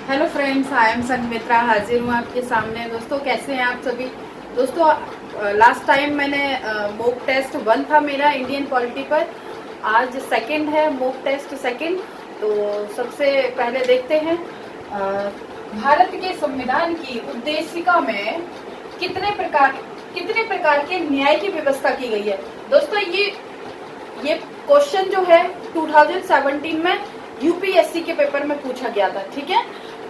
Hello friends, I am Sanghamitra. हाजिर हूँ आपके सामने। दोस्तों, कैसे हैं आप सभी। दोस्तों, लास्ट टाइम मैंने मॉक टेस्ट 1 था मेरा इंडियन पॉलिटी पर। आज सेकंड है, मॉक टेस्ट सेकंड। तो सबसे पहले देखते हैं भारत के संविधान की उद्देशिका में कितने प्रकार के न्याय की व्यवस्था की गई है। दोस्तों, ये क्वेश्चन जो है 2017 में यूपीएससी के पेपर में पूछा गया था। ठीक है,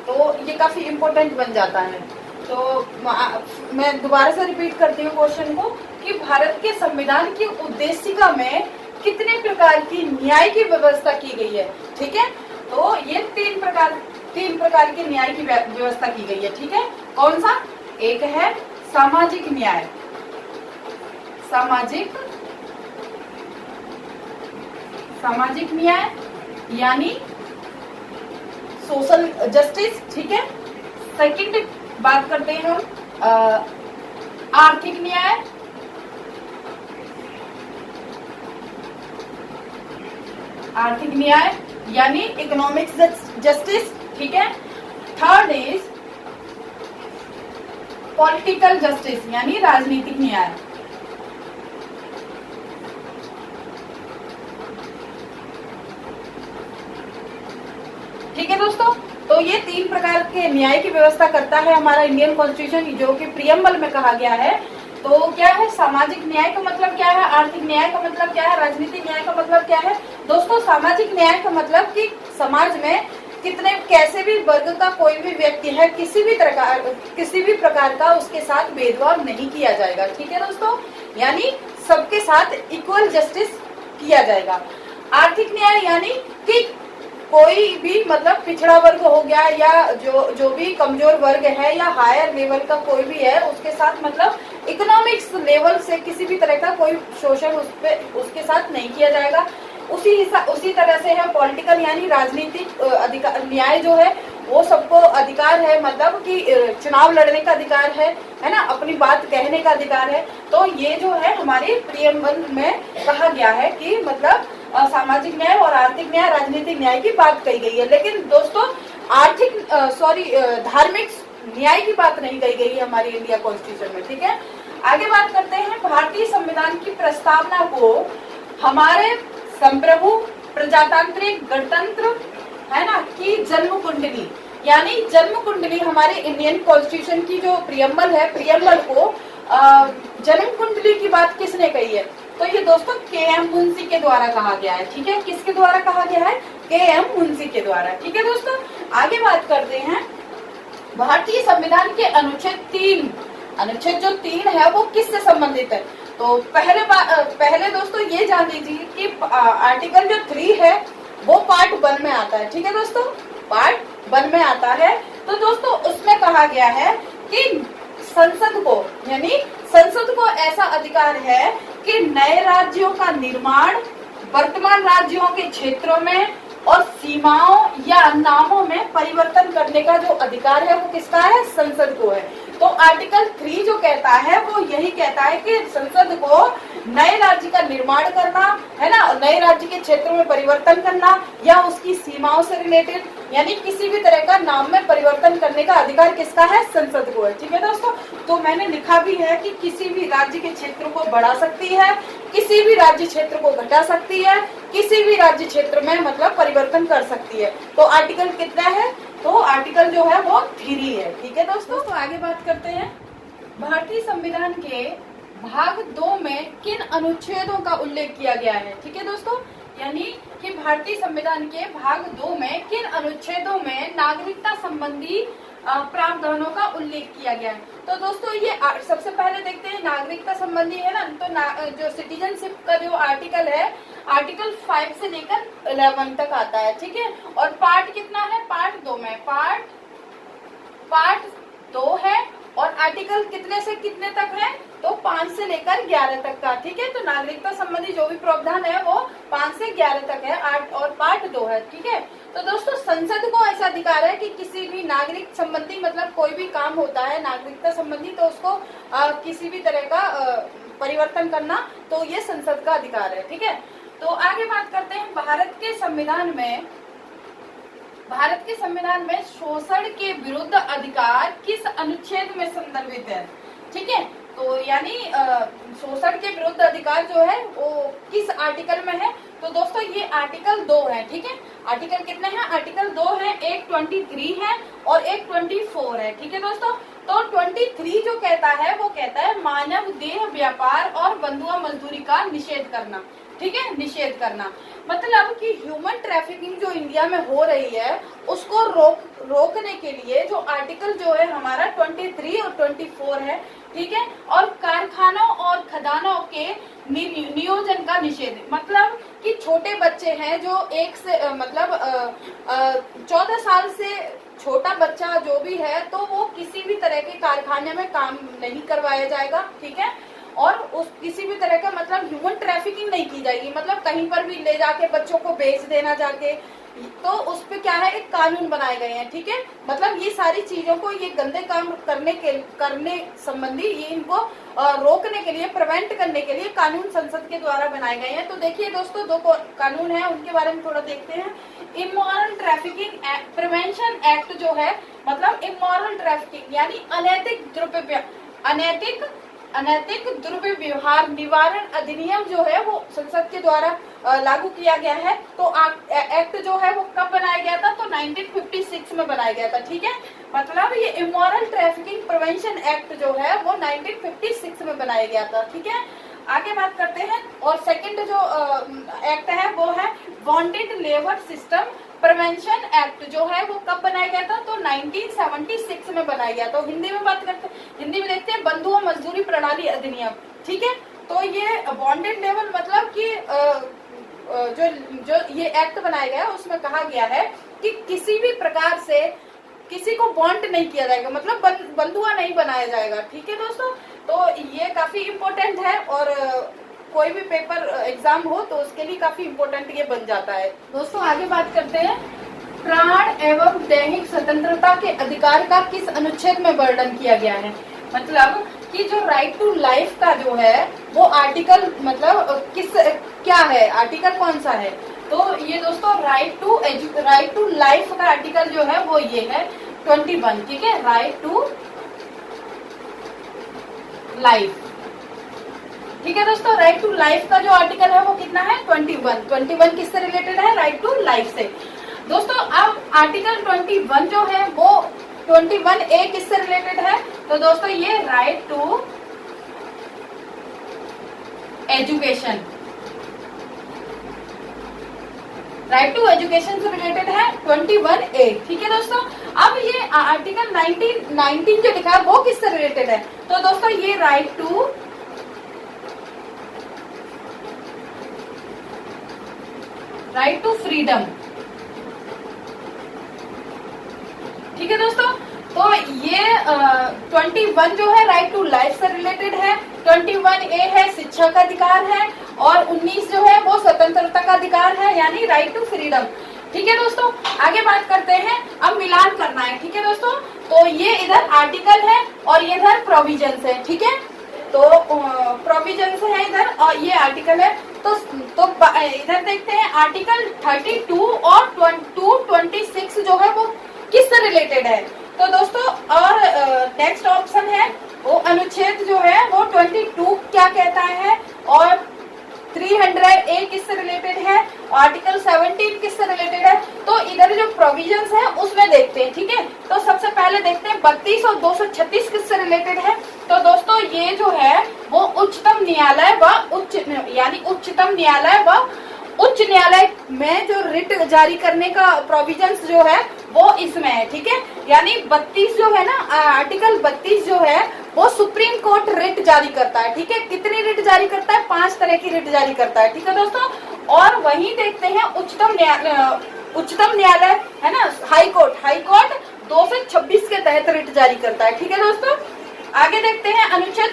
तो ये काफी इम्पोर्टेंट बन जाता है। तो मैं दोबारा से रिपीट करती हूँ क्वेश्चन को कि भारत के संविधान की उद्देशिका में कितने प्रकार की न्याय की व्यवस्था की गई है। ठीक है, तो ये तीन प्रकार की न्याय की व्यवस्था की गई है। ठीक है, कौन सा? एक है सामाजिक न्याय, सामाजिक न्याय यानी सोशल जस्टिस। ठीक है, सेकंड बात करते हैं हम आर्थिक न्याय, यानी इकोनॉमिक जस्टिस। ठीक है, थर्ड इज पॉलिटिकल जस्टिस यानी राजनीतिक न्याय। ठीक है दोस्तों, तो ये तीन प्रकार के न्याय की व्यवस्था करता है हमारा इंडियन कॉन्स्टिट्यूशन, जो कि प्रियम्बल में कहा गया है। तो क्या है सामाजिक न्याय का मतलब, क्या है आर्थिक न्याय का मतलब, क्या है राजनीतिक न्याय का मतलब, क्या है। दोस्तों, सामाजिक न्याय का मतलब कि समाज में कैसे भी वर्ग का कोई भी व्यक्ति है, किसी भी प्रकार का उसके साथ भेदभाव नहीं किया जाएगा। ठीक है दोस्तों, यानी सबके साथ इक्वल जस्टिस किया जाएगा। आर्थिक न्याय यानी कि कोई भी मतलब पिछड़ा वर्ग हो गया या जो भी कमजोर वर्ग है या हायर लेवल का कोई भी है, उसके साथ मतलब इकोनॉमिक्स लेवल से किसी भी तरह का कोई शोषण उसके साथ नहीं किया जाएगा। उसी तरह से है पॉलिटिकल यानी राजनीतिक अधिकार न्याय जो है वो सबको अधिकार है, मतलब कि चुनाव लड़ने का अधिकार है ना, अपनी बात कहने का अधिकार है। तो ये जो है हमारे प्रियम्बल में कहा गया है कि मतलब सामाजिक न्याय और आर्थिक न्याय, राजनीतिक न्याय की बात कही गई है। लेकिन दोस्तों, धार्मिक न्याय की बात नहीं कही गई है हमारी इंडिया कॉन्स्टिट्यूशन में। ठीक है, आगे बात करते हैं भारतीय संविधान की प्रस्तावना को हमारे संप्रभु प्रजातांत्रिक गणतंत्र है ना की जन्म कुंडली, यानी जन्म कुंडली हमारे इंडियन कॉन्स्टिट्यूशन की जो प्रियम्बल है, प्रियम्बल को जन्म कुंडली की बात किसने कही है? तो ये दोस्तों के.एम. मुंशी के द्वारा कहा गया है। ठीक है, किसके द्वारा कहा गया है? के.एम. मुंशी के द्वारा। ठीक है दोस्तों, आगे बात करते हैं भारतीय संविधान के अनुच्छेद जो 3 है वो किससे संबंधित है। तो पहले दोस्तों ये जान लीजिए कि आर्टिकल जो 3 है वो पार्ट 1 में आता है। ठीक है दोस्तों, पार्ट 1 में आता है। तो दोस्तों उसमें कहा गया है कि संसद को ऐसा अधिकार है कि नए राज्यों का निर्माण, वर्तमान राज्यों के क्षेत्रों में और सीमाओं या नामों में परिवर्तन करने का जो अधिकार है वो किसका है? संसद को है। तो आर्टिकल 3 जो कहता है वो यही कहता है कि संसद को नए राज्य का निर्माण करना है ना, नए राज्य के क्षेत्रों में परिवर्तन करना या उसकी सीमाओं से रिलेटेड यानी किसी भी तरह का नाम में परिवर्तन करने का अधिकार किसका है? संसद को है। ठीक है दोस्तों, तो मैंने लिखा भी है कि किसी भी राज्य के क्षेत्र को बढ़ा सकती है, किसी भी राज्य क्षेत्र को घटा सकती है, किसी भी राज्य क्षेत्र में मतलब परिवर्तन कर सकती है। तो आर्टिकल कितना है? तो आर्टिकल जो है वो 3 है। ठीक है दोस्तों, तो आगे बात करते हैं भारतीय संविधान के भाग 2 में किन अनुच्छेदों का उल्लेख किया गया है। ठीक है दोस्तों, यानी कि भारतीय संविधान के भाग 2 में किन अनुच्छेदों में नागरिकता संबंधी प्रावधानों का उल्लेख किया गया है। तो दोस्तों ये सबसे पहले देखते हैं नागरिकता संबंधी है ना, तो जो सिटीजनशिप का जो आर्टिकल है, आर्टिकल 5 से लेकर 11 तक आता है। ठीक है, और पार्ट कितना है? पार्ट 2 में पार्ट 2 है और आर्टिकल कितने से कितने तक है? तो 5 से लेकर 11 तक का। ठीक है, तो नागरिकता संबंधी जो भी प्रावधान है वो 5 से 11 तक है और पार्ट 2 है। ठीक है, तो दोस्तों संसद को ऐसा अधिकार है कि किसी भी नागरिक संबंधी मतलब कोई भी काम होता है नागरिकता संबंधी, तो उसको किसी भी तरह का परिवर्तन करना, तो ये संसद का अधिकार है। ठीक है, तो आगे बात करते हैं भारत के संविधान में भारत के संविधान में शोषण के विरुद्ध अधिकार किस अनुच्छेद में संदर्भित है? ठीक है, तो यानी शोषण के विरुद्ध अधिकार जो है वो किस आर्टिकल में है? तो दोस्तों ये आर्टिकल 2 है। ठीक है, आर्टिकल कितने हैं? आर्टिकल 2 है, एक 23 है और एक 24 है। ठीक है दोस्तों, तो 23 जो कहता है वो कहता है मानव देह व्यापार और बंधुआ मजदूरी का निषेध करना। ठीक है, निषेध करना मतलब कि ह्यूमन ट्रैफिकिंग जो इंडिया में हो रही है उसको रोकने के लिए जो आर्टिकल जो है हमारा 23 और 24 है। ठीक है, और कारखानों और खदानों के नियोजन का निषेध, मतलब कि छोटे बच्चे हैं जो 14 साल से छोटा बच्चा जो भी है तो वो किसी भी तरह के कारखाने में काम नहीं करवाया जाएगा। ठीक है, और उस किसी भी तरह का मतलब ह्यूमन ट्रैफिकिंग नहीं की जाएगी, मतलब कहीं पर भी ले जाके बच्चों को बेच देना जाके, तो उस पे क्या है एक कानून बनाए गए हैं। ठीक है, मतलब ये सारी चीजों को, ये गंदे काम करने संबंधी ये इनको रोकने के लिए, प्रिवेंट करने के लिए कानून संसद के द्वारा बनाए गए हैं। तो देखिए दोस्तों, 2 कानून है, उनके बारे में थोड़ा देखते हैं। इमोरल ट्रैफिकिंग प्रिवेंशन एक्ट जो है, मतलब इमोरल ट्रैफिकिंग यानी अनैतिक दुर्व्यवहार निवारण अधिनियम जो है वो संसद के द्वारा लागू किया गया है। तो एक्ट जो है वो कब बनाया गया था? तो 1956 में बनाया गया था। ठीक है, मतलब ये इमोरल ट्रैफिकिंग प्रिवेंशन एक्ट जो है वो 1956 में बनाया गया था। ठीक है, आगे बात करते हैं। और सेकंड जो एक्ट है वो है bonded labour system prevention act जो है वो कब बनाया गया था? तो 1976 में बनाया गया। तो हिंदी में बात करते हैं, हिंदी में देखते हैं बंधुआ मजदूरी प्रणाली अधिनियम। ठीक है, तो ये बॉन्डेड लेबर मतलब कि जो ये एक्ट बनाया गया उसमें कहा गया है कि किसी भी प्रकार से किसी को बॉन्ड नहीं किया जाएगा, मतलब बंधुआ नहीं बनाया जाएगा। ठीक है दोस्तों, तो ये काफी इम्पोर्टेंट है और कोई भी पेपर एग्जाम हो तो उसके लिए काफी इम्पोर्टेंट ये बन जाता है। दोस्तों आगे बात करते हैं, प्राण एवं दैहिक स्वतंत्रता के अधिकार का किस अनुच्छेद में वर्णन किया गया है? मतलब कि जो राइट टू लाइफ का जो है वो आर्टिकल, मतलब क्या है, आर्टिकल कौन सा है? तो ये दोस्तों राइट टू लाइफ का आर्टिकल जो है वो ये है 21। ठीक है, राइट टू लाइफ। ठीक है दोस्तों, राइट टू लाइफ का जो आर्टिकल है वो कितना है? 21 किससे रिलेटेड है? राइट टू लाइफ से। दोस्तों अब आर्टिकल 21 जो है वो 21A किससे रिलेटेड है? तो दोस्तों ये right to education, right to education से रिलेटेड है 21A। ठीक है दोस्तों, अब ये आर्टिकल 19 जो लिखा है वो किससे रिलेटेड है? तो दोस्तों ये राइट टू फ्रीडम। ठीक है दोस्तों, तो ये 21 जो है राइट टू लाइफ से रिलेटेड है, 21A है शिक्षा का अधिकार है और 19 जो है वो स्वतंत्रता का अधिकार है, यानी राइट टू फ्रीडम। ठीक है दोस्तों, आगे बात करते हैं, अब मिलान करना है। ठीक है दोस्तों, तो ये इधर आर्टिकल है और ये इधर प्रोविजंस है। ठीक है, तो प्रोविजंस है इधर और ये आर्टिकल है। तो इधर देखते हैं आर्टिकल 32 और 226 जो है वो किससे रिलेटेड है? तो दोस्तों और नेक्स्ट ऑप्शन है वो अनुच्छेद जो है वो 22 क्या कहता है और 300A किससे रिलेटेड है, आर्टिकल 17 किससे रिलेटेड है? तो इधर जो प्रोविजंस है उसमें देखते हैं। ठीक है, तो सबसे पहले देखते हैं 32 और 236 किससे रिलेटेड है। तो दोस्तों ये जो है वो उच्चतम न्यायालय व उच्च न्यायालय में जो रिट जारी करने का प्रोविजंस जो है वो इसमें है। ठीक है, यानी 32 जो है ना, आर्टिकल 32 जो है वो सुप्रीम कोर्ट रिट जारी करता है। ठीक है, कितनी रिट जारी करता है? 5 तरह की रिट जारी करता है। ठीक है दोस्तों, और वहीं देखते हैं उच्चतम न्यायालय है ना, हाई कोर्ट 226 के तहत रिट जारी करता है। ठीक है दोस्तों, आगे देखते हैं अनुच्छेद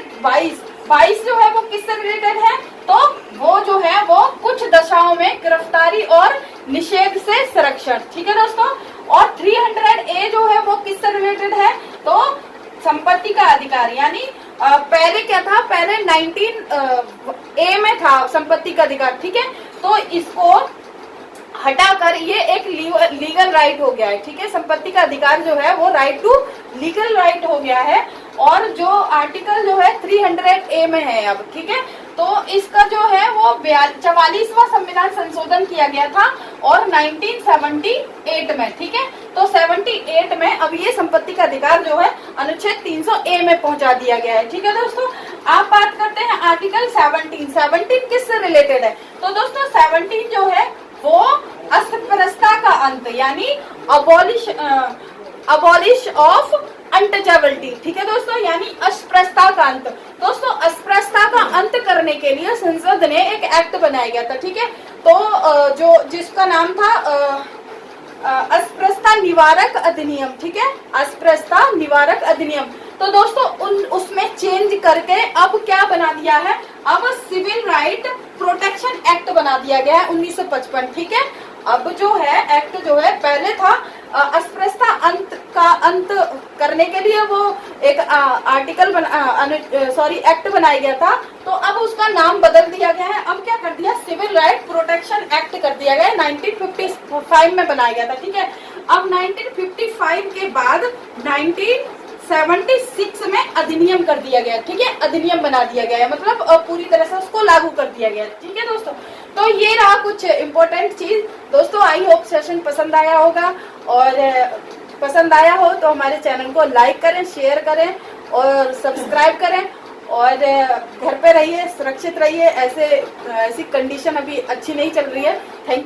22 जो है वो किससे रिलेटेड है? तो वो जो है वो कुछ दशाओं में गिरफ्तारी और निषेध से संरक्षण। ठीक है दोस्तों, और 300A जो है वो किससे रिलेटेड है? तो संपत्ति का अधिकार, यानी पहले क्या था, पहले 19A में था संपत्ति का अधिकार। ठीक है, तो इसको हटाकर ये एक लीगल राइट हो गया है, ठीक है। संपत्ति का अधिकार जो है वो राइट टू लीगल राइट हो गया है। और जो आर्टिकल जो है 300A में है अब, ठीक है। तो इसका जो है वो 44वां संविधान संशोधन किया गया था और 1978 में, ठीक है। तो 78 में अब ये संपत्ति का अधिकार जो है अनुच्छेद 300A में पहुंचा दिया गया है, ठीक है दोस्तों। आप बात करते हैं आर्टिकल 17 किससे रिलेटेड है? तो दोस्तों 17 जो है वो अस्पृश्यता का अंत यानी अबॉलिश ऑफ अनटचेबिलिटी, ठीक है दोस्तों, यानी अस्पृश्यता का अंत। दोस्तों अस्पृश्यता का अंत करने के लिए संसद ने एक एक्ट बनाया गया था, ठीक है। तो जिसका नाम था अस्पृश्यता निवारक अधिनियम, ठीक है, अस्पृश्यता निवारक अधिनियम। तो दोस्तों उसमें चेंज करके अब क्या बना दिया है, अब सिविल राइट प्रोटेक्शन एक्ट बना दिया गया है 1955, ठीक है। अब जो है एक्ट जो है पहले था अस्पृश्यता अंत करने के लिए वो एक एक्ट बनाया गया था। तो अब उसका नाम बदल दिया गया है, अब क्या कर दिया, सिविल राइट प्रोटेक्शन एक्ट कर दिया गया है, 1955 में बनाया गया था, ठीक है। अब 1955 के बाद 1976 में अधिनियम कर दिया गया, ठीक है, अधिनियम बना दिया गया है, मतलब पूरी तरह से उसको लागू कर दिया गया, ठीक है दोस्तों। तो ये रहा कुछ इम्पोर्टेंट चीज दोस्तों। आई होप सेशन पसंद आया होगा, और पसंद आया हो तो हमारे चैनल को लाइक करें, शेयर करें और सब्सक्राइब करें। और घर पे रहिए, सुरक्षित रहिए, ऐसी कंडीशन अभी अच्छी नहीं चल रही है। थैंक